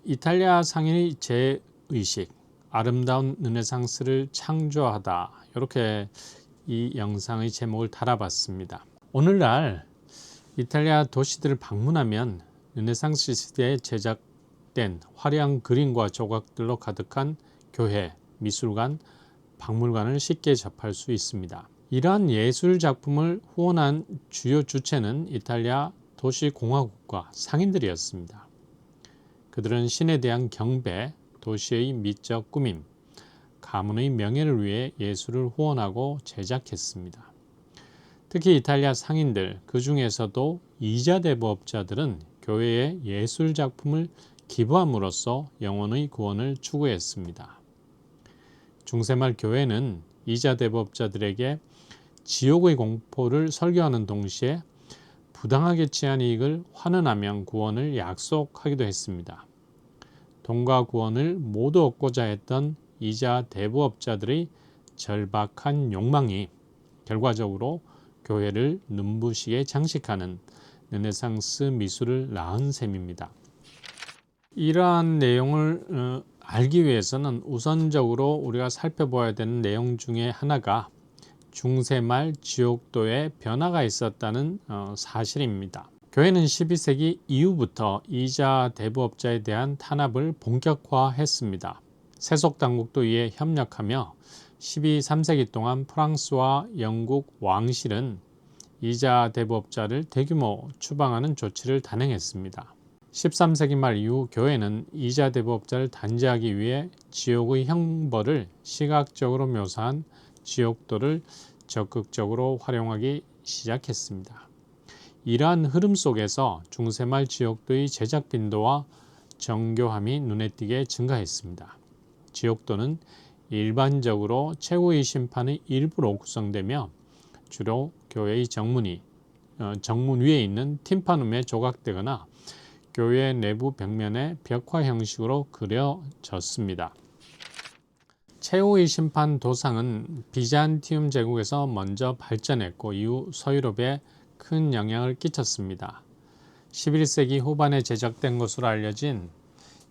이탈리아 상인의 재의식, 아름다운 르네상스를 창조하다. 이렇게 이 영상의 제목을 달아봤습니다. 오늘날 이탈리아 도시들을 방문하면 르네상스 시대에 제작된 화려한 그림과 조각들로 가득한 교회, 미술관, 박물관을 쉽게 접할 수 있습니다. 이러한 예술 작품을 후원한 주요 주체는 이탈리아 도시공화국과 상인들이었습니다. 그들은 신에 대한 경배, 도시의 미적 꾸밈, 가문의 명예를 위해 예술을 후원하고 제작했습니다. 특히 이탈리아 상인들, 그 중에서도 이자 대부업자들은 교회에 예술 작품을 기부함으로써 영혼의 구원을 추구했습니다. 중세말 교회는 이자 대부업자들에게 지옥의 공포를 설교하는 동시에 부당하게 취한 이익을 환원하면 구원을 약속하기도 했습니다. 돈과 구원을 모두 얻고자 했던 이자 대부업자들의 절박한 욕망이 결과적으로 교회를 눈부시게 장식하는 르네상스 미술을 낳은 셈입니다. 이러한 내용을 알기 위해서는 우선적으로 우리가 살펴봐야 되는 내용 중에 하나가 중세말 지옥도에 변화가 있었다는 사실입니다. 교회는 12세기 이후부터 이자 대부업자에 대한 탄압을 본격화했습니다. 세속 당국도 이에 협력하며 13세기 동안 프랑스와 영국 왕실은 이자 대부업자를 대규모 추방하는 조치를 단행했습니다. 13세기 말 이후 교회는 이자 대부업자를 단죄하기 위해 지옥의 형벌을 시각적으로 묘사한 지옥도를 적극적으로 활용하기 시작했습니다. 이러한 흐름 속에서 중세말 지옥도의 제작 빈도와 정교함이 눈에 띄게 증가했습니다. 지옥도는 일반적으로 최후의 심판의 일부로 구성되며 주로 교회의 정문 위에 있는 팀파눔에 조각되거나 교회 내부 벽면에 벽화 형식으로 그려졌습니다. 최후의 심판 도상은 비잔티움 제국에서 먼저 발전했고 이후 서유럽에 큰 영향을 끼쳤습니다. 11세기 후반에 제작된 것으로 알려진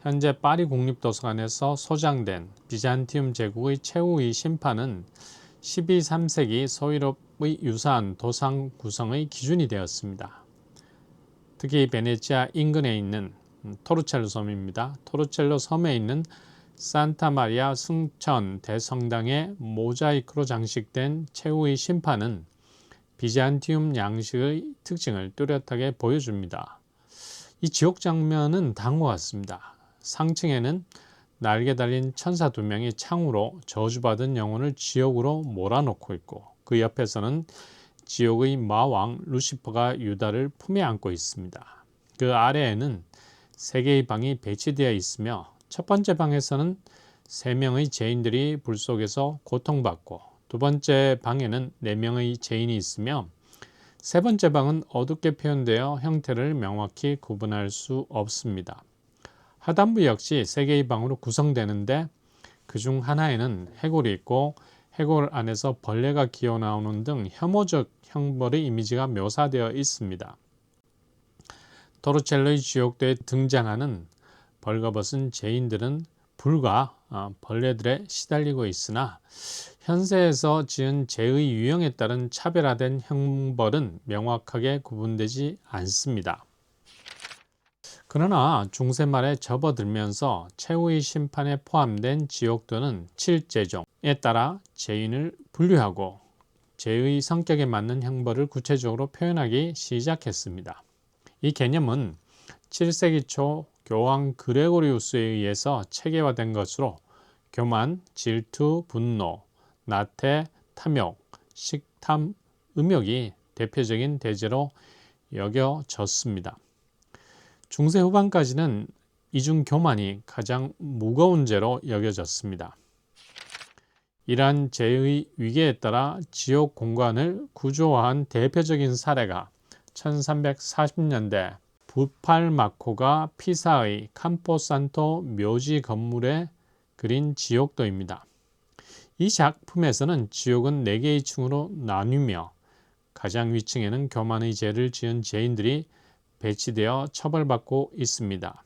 현재 파리 국립도서관에서 소장된 비잔티움 제국의 최후의 심판은 13세기 서유럽의 유사한 도상 구성의 기준이 되었습니다. 특히 베네치아 인근에 있는 토르첼로 섬입니다. 토르첼로 섬에 있는 산타 마리아 승천 대성당의 모자이크로 장식된 최후의 심판은 비잔티움 양식의 특징을 뚜렷하게 보여줍니다. 이 지옥 장면은 다음과 같습니다. 상층에는 날개 달린 천사 2명이 창으로 저주받은 영혼을 지옥으로 몰아넣고 있고 그 옆에서는 지옥의 마왕 루시퍼가 유다를 품에 안고 있습니다. 그 아래에는 3개의 방이 배치되어 있으며 첫 번째 방에서는 3명의 죄인들이 불 속에서 고통받고 두 번째 방에는 4명의 죄인이 있으며 세 번째 방은 어둡게 표현되어 형태를 명확히 구분할 수 없습니다. 하단부 역시 3개의 방으로 구성되는데 그중 하나에는 해골이 있고 해골 안에서 벌레가 기어나오는 등 혐오적 형벌의 이미지가 묘사되어 있습니다. 토르첼로의 지옥도에 등장하는 벌거벗은 죄인들은 불과 벌레들에 시달리고 있으나 현세에서 지은 죄의 유형에 따른 차별화된 형벌은 명확하게 구분되지 않습니다. 그러나 중세 말에 접어들면서 최후의 심판에 포함된 지옥도는 7제종에 따라 죄인을 분류하고 죄의 성격에 맞는 형벌을 구체적으로 표현하기 시작했습니다. 이 개념은 7세기 초 교황 그레고리우스에 의해서 체계화된 것으로 교만, 질투, 분노, 나태, 탐욕, 식탐, 음욕이 대표적인 대제로 여겨졌습니다. 중세 후반까지는 이중 교만이 가장 무거운 죄로 여겨졌습니다. 이러한 죄의 위계에 따라 지옥 공간을 구조화한 대표적인 사례가 1340년대 부팔마코가 피사의 camposanto 묘지 건물에 그린 지옥도입니다. 이 작품에서는 지옥은 4개의 층으로 나뉘며 가장 위층에는 교만의 죄를 지은 죄인들이 배치되어 처벌받고 있습니다.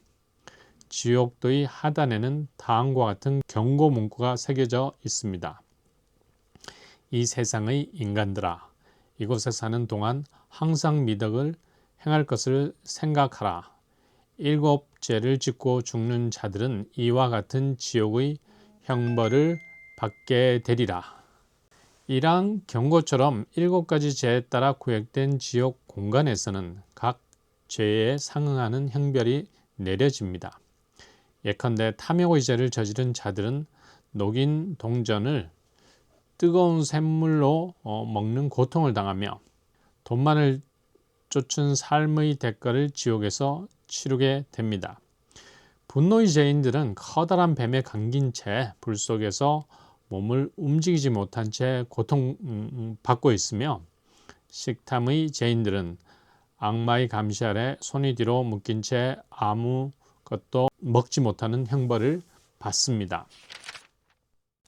지옥도의 하단에는 다음과 같은 경고 문구가 새겨져 있습니다. 이 세상의 인간들아, 이곳에 사는 동안 항상 미덕을 행할 것을 생각하라. 7죄를 짓고 죽는 자들은 이와 같은 지옥의 형벌을 받게 되리라. 이러한 경고처럼 7가지 죄에 따라 구획된 지옥 공간에서는 각 죄에 상응하는 형벌이 내려집니다. 예컨대 탐욕의 죄를 저지른 자들은 녹인 동전을 뜨거운 샘물로 먹는 고통을 당하며 돈만을 쫓은 삶의 대가를 지옥에서 치르게 됩니다. 분노의 죄인들은 커다란 뱀에 감긴 채 불 속에서 몸을 움직이지 못한 채 고통받고 있으며, 식탐의 죄인들은 악마의 감시 아래 손이 뒤로 묶인 채 아무것도 먹지 못하는 형벌을 받습니다.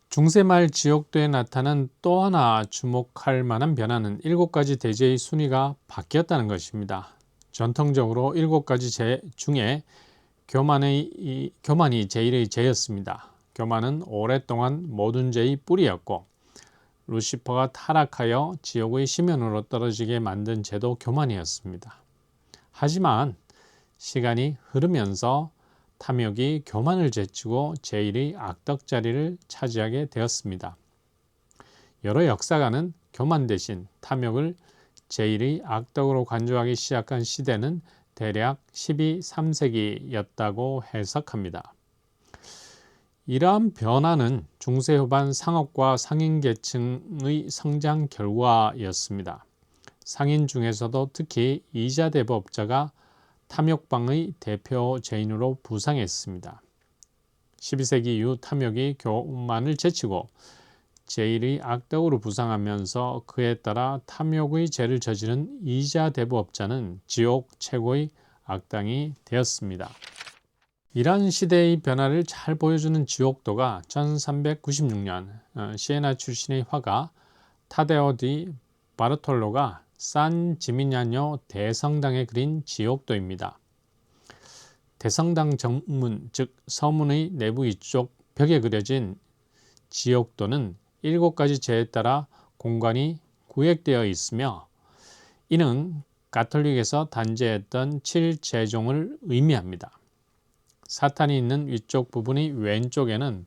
중세말 지옥도에 나타난 또 하나 주목할 만한 변화는 7가지 대죄의 순위가 바뀌었다는 것입니다. 전통적으로 7가지 죄 중에 교만이 제일의 죄였습니다. 교만은 오랫동안 모든 죄의 뿌리였고, 루시퍼가 타락하여 지옥의 심연으로 떨어지게 만든 죄도 교만이었습니다. 하지만 시간이 흐르면서 탐욕이 교만을 제치고 제일의 악덕 자리를 차지하게 되었습니다. 여러 역사가는 교만 대신 탐욕을 제일의 악덕으로 간주하기 시작한 시대는 대략 12~3세기였다고 해석합니다. 이러한 변화는 중세 후반 상업과 상인 계층의 성장 결과였습니다. 상인 중에서도 특히 이자 대부업자가 탐욕방의 대표 죄인으로 부상했습니다. 12세기 이후 탐욕이 교만을 제치고 제일의 악덕으로 부상하면서 그에 따라 탐욕의 죄를 저지른 이자 대부업자는 지옥 최고의 악당이 되었습니다. 이러한 시대의 변화를 잘 보여주는 지옥도가 1396년 시에나 출신의 화가 타데오 디 바르톨로가 산 지미냐뇨 대성당에 그린 지옥도입니다. 대성당 정문, 즉 서문의 내부 이쪽 벽에 그려진 지옥도는 7가지 죄에 따라 공간이 구획되어 있으며, 이는 가톨릭에서 단죄했던 7죄종을 의미합니다. 사탄이 있는 위쪽 부분의 왼쪽에는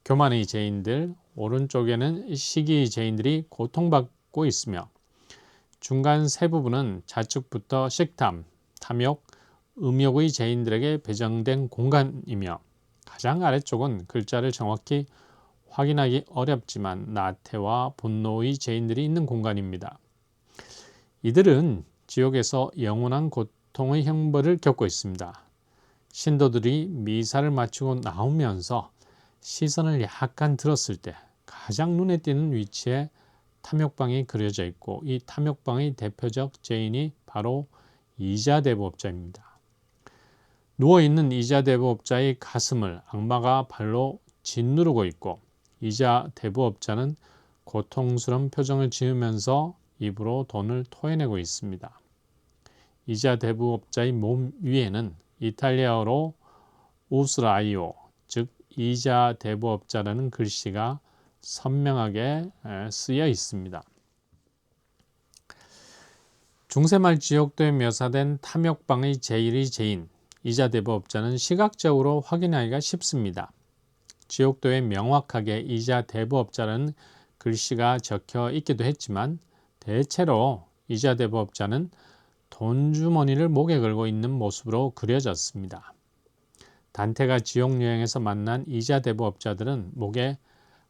교만의 죄인들, 오른쪽에는 시기의 죄인들이 고통받고 있으며, 중간 세 부분은 좌측부터 식탐, 탐욕, 음욕의 죄인들에게 배정된 공간이며, 가장 아래쪽은 글자를 정확히 확인하기 어렵지만 나태와 분노의 죄인들이 있는 공간입니다. 이들은 지옥에서 영원한 고통의 형벌을 겪고 있습니다. 신도들이 미사를 마치고 나오면서 시선을 약간 들었을 때 가장 눈에 띄는 위치에 탐욕방이 그려져 있고, 이 탐욕방의 대표적 죄인이 바로 이자 대부업자입니다. 누워있는 이자 대부업자의 가슴을 악마가 발로 짓누르고 있고, 이자 대부업자는 고통스러운 표정을 지으면서 입으로 돈을 토해내고 있습니다. 이자 대부업자의 몸 위에는 이탈리아어로 우스라이오, 즉 이자 대부업자라는 글씨가 선명하게 쓰여 있습니다. 중세말 지옥도에 묘사된 탐욕방의 제1의 죄인 이자 대부업자는 시각적으로 확인하기가 쉽습니다. 지옥도에 명확하게 이자 대부업자라는 글씨가 적혀 있기도 했지만, 대체로 이자 대부업자는 돈주머니를 목에 걸고 있는 모습으로 그려졌습니다. 단테가 지옥여행에서 만난 이자 대부업자들은 목에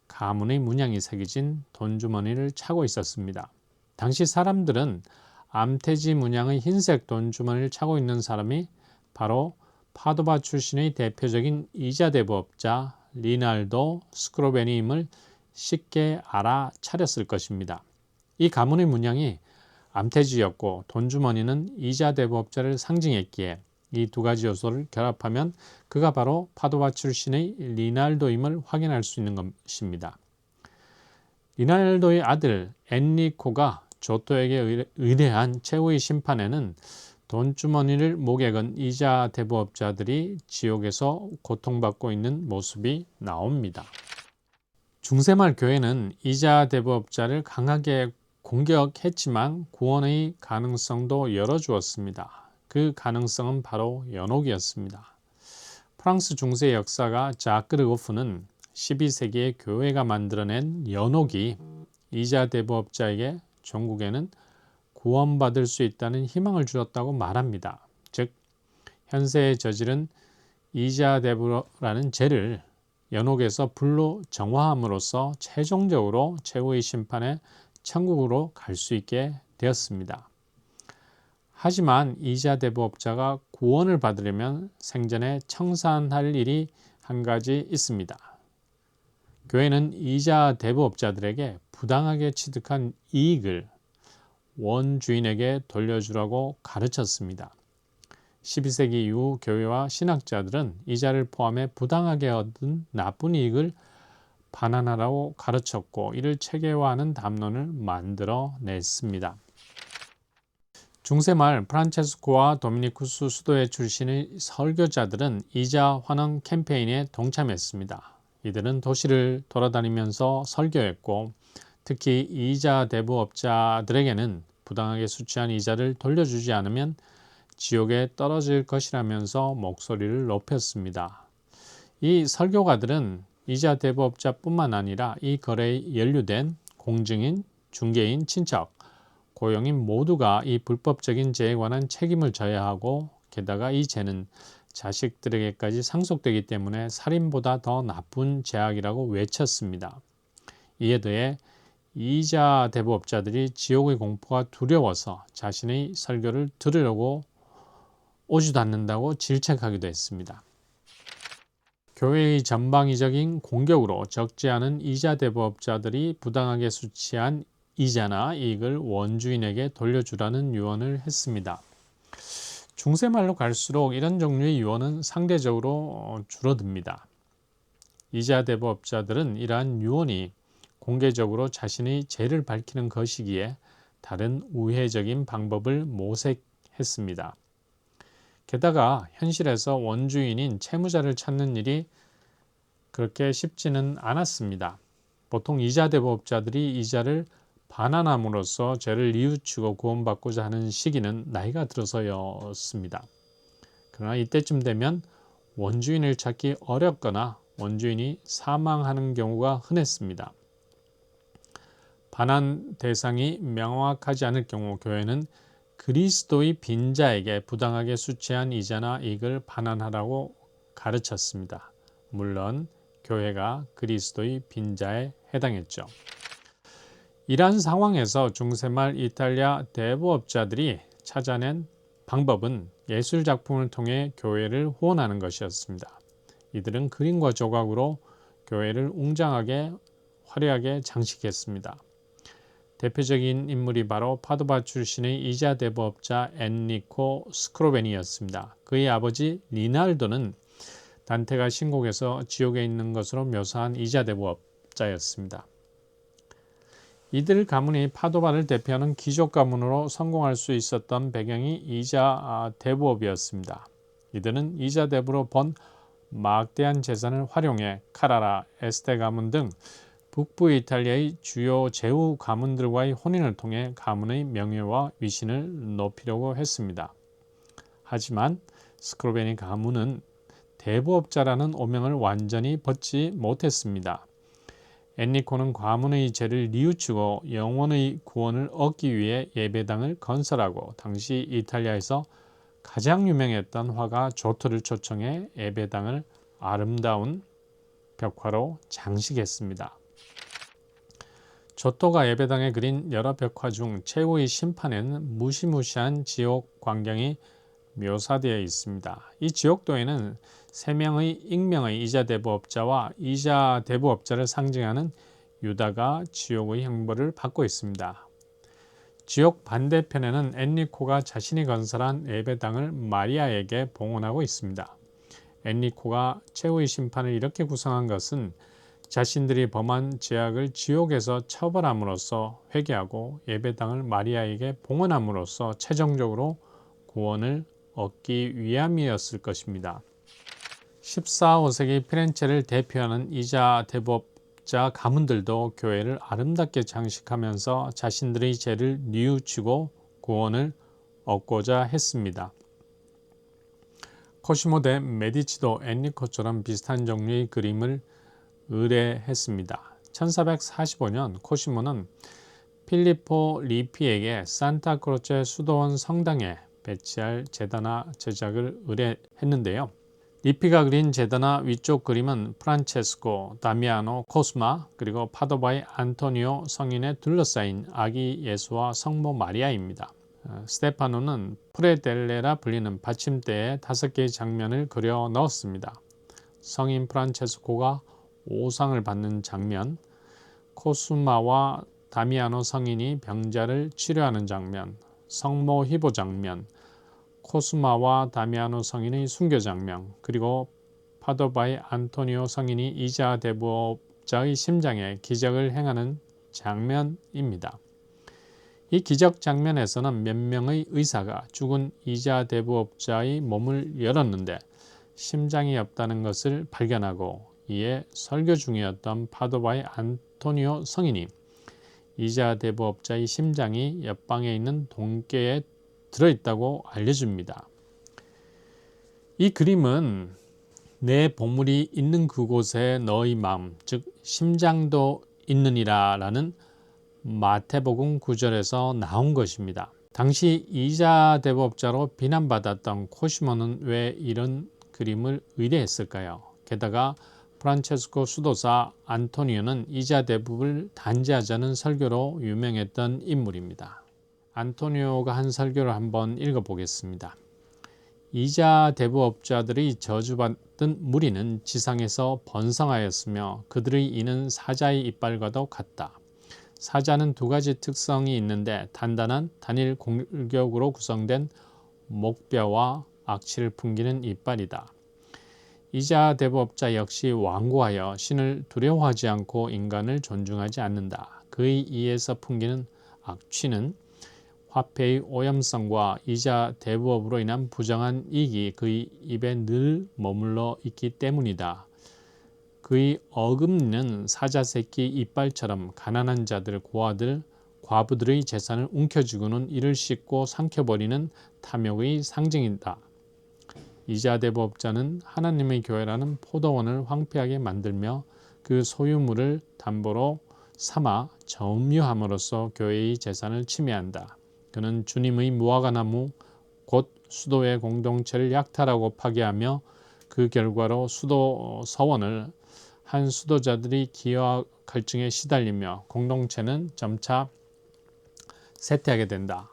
가문의 문양이 새겨진 돈주머니를 차고 있었습니다. 당시 사람들은 암태지 문양의 흰색 돈주머니를 차고 있는 사람이 바로 파도바 출신의 대표적인 이자 대부업자 리날도 스크로베니임을 쉽게 알아차렸을 것입니다. 이 가문의 문양이 암태지였고 돈주머니는 이자 대부업자를 상징했기에 이 두 가지 요소를 결합하면 그가 바로 파도바 출신의 리날도임을 확인할 수 있는 것입니다. 리날도의 아들 엔리코가 조토에게 의뢰한 최후의 심판에는 돈주머니를 목에 건 이자 대부업자들이 지옥에서 고통받고 있는 모습이 나옵니다. 중세말 교회는 이자 대부업자를 강하게 공격했지만 구원의 가능성도 열어주었습니다. 그 가능성은 바로 연옥이었습니다. 프랑스 중세 역사가 자크 르고프는 12세기에 교회가 만들어낸 연옥이 이자 대부업자에게 종국에는 구원받을 수 있다는 희망을 주었다고 말합니다. 즉 현세에 저지른 이자 대부라는 죄를 연옥에서 불로 정화함으로써 최종적으로 최후의 심판에 천국으로 갈 수 있게 되었습니다. 하지만 이자 대부업자가 구원을 받으려면 생전에 청산할 일이 한 가지 있습니다. 교회는 이자 대부업자들에게 부당하게 취득한 이익을 원주인에게 돌려주라고 가르쳤습니다. 12세기 이후 교회와 신학자들은 이자를 포함해 부당하게 얻은 나쁜 이익을 반환하라고 가르쳤고 이를 체계화하는 담론을 만들어냈습니다. 중세 말 프란체스코와 도미니쿠스 수도회 출신의 설교자들은 이자 환원 캠페인에 동참했습니다. 이들은 도시를 돌아다니면서 설교했고 특히 이자 대부업자들에게는 부당하게 수취한 이자를 돌려주지 않으면 지옥에 떨어질 것이라면서 목소리를 높였습니다. 이 설교가들은 이자 대부업자뿐만 아니라 이 거래에 연루된 공증인, 중개인, 친척, 고용인 모두가 이 불법적인 죄에 관한 책임을 져야 하고 게다가 이 죄는 자식들에게까지 상속되기 때문에 살인보다 더 나쁜 죄악이라고 외쳤습니다. 이에 더해 이자 대부업자들이 지옥의 공포가 두려워서 자신의 설교를 들으려고 오지도 않는다고 질책하기도 했습니다. 교회의 전방위적인 공격으로 적지 않은 이자 대부업자들이 부당하게 수취한 이자나 이익을 원주인에게 돌려주라는 유언을 했습니다. 중세말로 갈수록 이런 종류의 유언은 상대적으로 줄어듭니다. 이자 대부업자들은 이러한 유언이 공개적으로 자신의 죄를 밝히는 것이기에 다른 우회적인 방법을 모색했습니다. 게다가 현실에서 원주인인 채무자를 찾는 일이 그렇게 쉽지는 않았습니다. 보통 이자 대부업자들이 이자를 반환함으로써 죄를 뉘우치고 구원받고자 하는 시기는 나이가 들어서였습니다. 그러나 이때쯤 되면 원주인을 찾기 어렵거나 원주인이 사망하는 경우가 흔했습니다. 반환 대상이 명확하지 않을 경우 교회는 그리스도의 빈자에게 부당하게 수취한 이자나 이익을 반환하라고 가르쳤습니다. 물론 교회가 그리스도의 빈자에 해당했죠. 이러한 상황에서 중세말 이탈리아 대부업자들이 찾아낸 방법은 예술 작품을 통해 교회를 후원하는 것이었습니다. 이들은 그림과 조각으로 교회를 웅장하게 화려하게 장식했습니다. 대표적인 인물이 바로 파도바 출신의 이자 대부업자 엔리코 스크로베니였습니다. 그의 아버지 리날도는 단테가 신곡에서 지옥에 있는 것으로 묘사한 이자 대부업자였습니다. 이들 가문이 파도바를 대표하는 귀족 가문으로 성공할 수 있었던 배경이 이자 대부업이었습니다. 이들은 이자 대부로 번 막대한 재산을 활용해 카라라, 에스테 가문 등 북부 이탈리아의 주요 제후 가문들과의 혼인을 통해 가문의 명예와 위신을 높이려고 했습니다. 하지만 스크로베니 가문은 대부업자라는 오명을 완전히 벗지 못했습니다. 엔리코는 가문의 죄를 뉘우치고 영원의 구원을 얻기 위해 예배당을 건설하고 당시 이탈리아에서 가장 유명했던 화가 조토를 초청해 예배당을 아름다운 벽화로 장식했습니다. 조토가 예배당에 그린 여러 벽화 중 최후의 심판에는 무시무시한 지옥 광경이 묘사되어 있습니다. 이 지옥도에는 3명의 익명의 이자 대부업자와 이자 대부업자를 상징하는 유다가 지옥의 형벌을 받고 있습니다. 지옥 반대편에는 엔리코가 자신이 건설한 예배당을 마리아에게 봉헌하고 있습니다. 엔리코가 최후의 심판을 이렇게 구성한 것은 자신들이 범한 죄악을 지옥에서 처벌함으로써 회개하고 예배당을 마리아에게 봉헌함으로써 최종적으로 구원을 얻기 위함이었을 것입니다. 14, 5세기 피렌체를 대표하는 이자 대법자 가문들도 교회를 아름답게 장식하면서 자신들의 죄를 뉘우치고 구원을 얻고자 했습니다. 코시모 대 메디치도 엔리코처럼 비슷한 종류의 그림을 의뢰했습니다. 1445년 코시모는 필리포 리피에게 산타크로체 수도원 성당에 배치할 제단화 제작을 의뢰했는데요. 리피가 그린 제단화 위쪽 그림은 프란체스코, 다미아노, 코스마 그리고 파도바의 안토니오 성인에 둘러싸인 아기 예수와 성모 마리아입니다. 스테파노는 프레델레라 불리는 받침대에 5개의 장면을 그려 넣었습니다. 성인 프란체스코가 오상을 받는 장면, 코스마와 다미아노 성인이 병자를 치료하는 장면, 성모 희보 장면, 코스마와 다미아노 성인의 순교 장면, 그리고 파도바의 안토니오 성인이 이자 대법자의 심장에 기적을 행하는 장면입니다. 이 기적 장면에서는 몇 명의 의사가 죽은 이자 대부업자의 몸을 열었는데 심장이 없다는 것을 발견하고 이에 설교 중이었던 파도바의 안토니오 성인이 이자 대부업자의 심장이 옆방에 있는 동계에 들어있다고 알려줍니다. 이 그림은 내 보물이 있는 그곳에 너의 마음, 즉 심장도 있느니라 라는 마태복음 9절에서 나온 것입니다. 당시 이자 대법자로 비난받았던 코시모는 왜 이런 그림을 의뢰했을까요? 게다가 프란체스코 수도사 안토니오는 이자 대법을 단죄하자는 설교로 유명했던 인물입니다. 안토니오가 한 설교를 한번 읽어보겠습니다. 이자 대부업자들이 저주받은 무리는 지상에서 번성하였으며 그들의 이는 사자의 이빨과도 같다. 사자는 2가지 특성이 있는데 단단한 단일 골격으로 구성된 목뼈와 악취를 풍기는 이빨이다. 이자 대부업자 역시 완고하여 신을 두려워하지 않고 인간을 존중하지 않는다. 그의 이에서 풍기는 악취는 화폐의 오염성과 이자 대부업으로 인한 부정한 이익이 그의 입에 늘 머물러 있기 때문이다. 그의 어금니는 사자새끼 이빨처럼 가난한 자들, 고아들, 과부들의 재산을 움켜쥐고는 이를 씻고 삼켜버리는 탐욕의 상징이다. 이자 대부업자는 하나님의 교회라는 포도원을 황폐하게 만들며 그 소유물을 담보로 삼아 점유함으로써 교회의 재산을 침해한다. 그는 주님의 무화과나무 곧 수도의 공동체를 약탈하고 파괴하며 그 결과로 수도 서원을 한 수도자들이 기여와 갈증에 시달리며 공동체는 점차 쇠퇴하게 된다.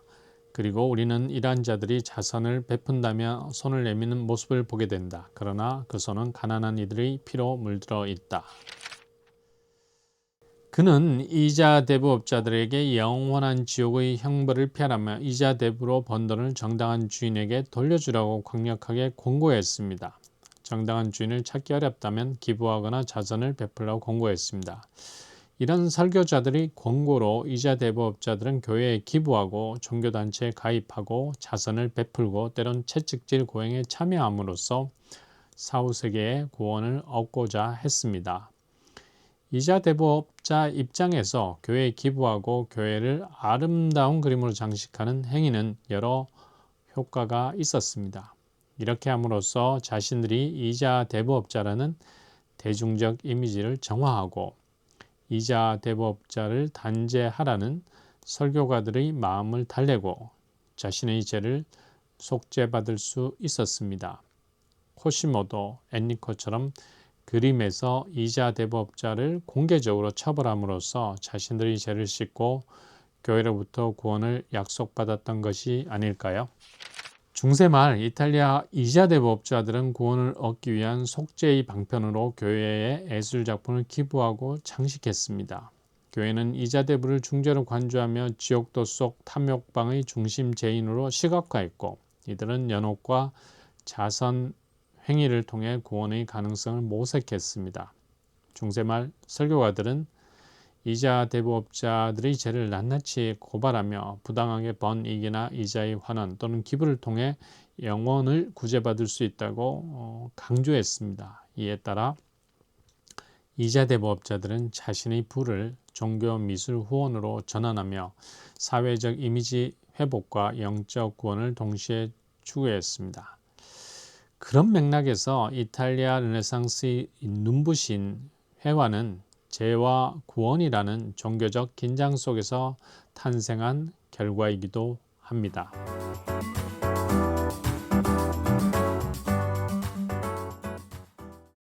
그리고 우리는 이러한 자들이 자선을 베푼다며 손을 내미는 모습을 보게 된다. 그러나 그 손은 가난한 이들의 피로 물들어 있다. 그는 이자 대부업자들에게 영원한 지옥의 형벌을 피하라며 이자 대부로 번 돈을 정당한 주인에게 돌려주라고 강력하게 권고했습니다. 정당한 주인을 찾기 어렵다면 기부하거나 자선을 베풀라고 권고했습니다. 이런 설교자들의 권고로 이자 대부업자들은 교회에 기부하고 종교단체에 가입하고 자선을 베풀고 때론 채찍질 고행에 참여함으로써 4, 5세기의 구원을 얻고자 했습니다. 이자 대부업자 입장에서 교회에 기부하고 교회를 아름다운 그림으로 장식하는 행위는 여러 효과가 있었습니다. 이렇게 함으로써 자신들이 이자 대부업자라는 대중적 이미지를 정화하고 이자 대부업자를 단죄하라는 설교가들의 마음을 달래고 자신의 죄를 속죄받을 수 있었습니다. 코시모도 엔리코처럼 그림에서 이자 대부업자를 공개적으로 처벌함으로써 자신들의 죄를 씻고 교회로부터 구원을 약속받았던 것이 아닐까요? 중세 말 이탈리아 이자 대부업자들은 구원을 얻기 위한 속죄의 방편으로 교회에 예술작품을 기부하고 장식했습니다. 교회는 이자 대부를 중재로 관주하며 지옥도 속 탐욕방의 중심 죄인으로 시각화했고 이들은 연옥과 자선 행위를 통해 구원의 가능성을 모색했습니다. 중세 말 설교가들은 이자 대부업자들의 죄를 낱낱이 고발하며 부당하게 번 이익이나 이자의 환원 또는 기부를 통해 영원을 구제받을 수 있다고 강조했습니다. 이에 따라 이자 대부업자들은 자신의 부를 종교 미술 후원으로 전환하며 사회적 이미지 회복과 영적 구원을 동시에 추구했습니다. 그런 맥락에서 이탈리아 르네상스의 눈부신 회화는 죄와 구원이라는 종교적 긴장 속에서 탄생한 결과이기도 합니다.